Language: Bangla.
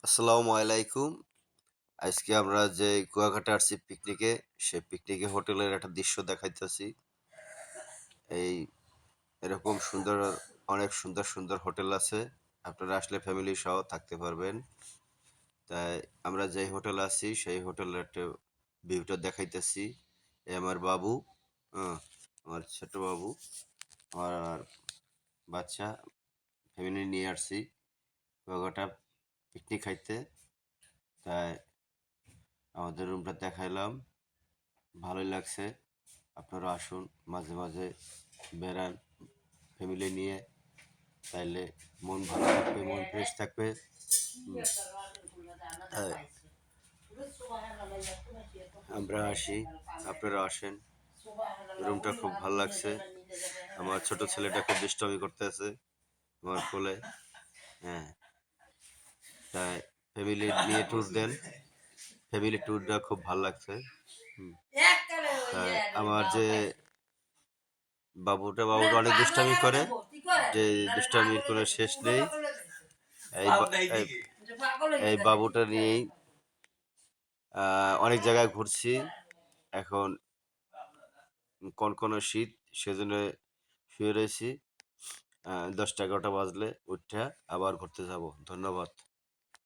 আসসালামু আলাইকুম। আজকে আমরা যে কুয়াকাটা আসছি পিকনিকে, সেই পিকনিকে হোটেলের একটা দৃশ্য দেখাইতেছি। এই এরকম অনেক সুন্দর, সুন্দর হোটেল আছে। আপনারা আসলে ফ্যামিলি সহ থাকতে পারবেন। তাই আমরা যেই হোটেলে আছি, সেই হোটেলের একটা ভিউটা দেখাইতেছি। এই আমার বাবু, হ্যাঁ, আমার ছোট বাবু, আমার বাচ্চা, ফ্যামিলি নিয়ে আসছি কুয়াকাটা পিকনিক খাইতে। তাই আমাদের রুমটা দেখাইলাম। ভালোই লাগছে। আপনারা আসুন, মাঝে মাঝে বেড়ান ফ্যামিলি নিয়ে। তাইলে মন ভালো থাকবে, মন ফ্রেশ থাকবে। তাই আমরা আসি, আপনারা আসেন। রুমটা খুব ভালো লাগছে। আমার ছোট ছেলেটা খুব দুষ্টামি করতেছে আমার কোলে। হ্যাঁ, তাই ফ্যামিলি নিয়ে ট্যুর দেন। ফ্যামিলি ট্যুরটা খুব ভালো লাগছে। হুম, তাই আমার যে বাবুটা অনেক দুষ্টামি করে, যে দুষ্টামির কোনো শেষ নেই। এই বা- এই এই বাবুটা নিয়েই অনেক জায়গায় ঘুরছি। এখন কনকনে শীত, সেজন্য শুয়ে রয়েছি। 10টা 11টা বাজলে উঠা আবার ঘুরতে যাব। ধন্যবাদ।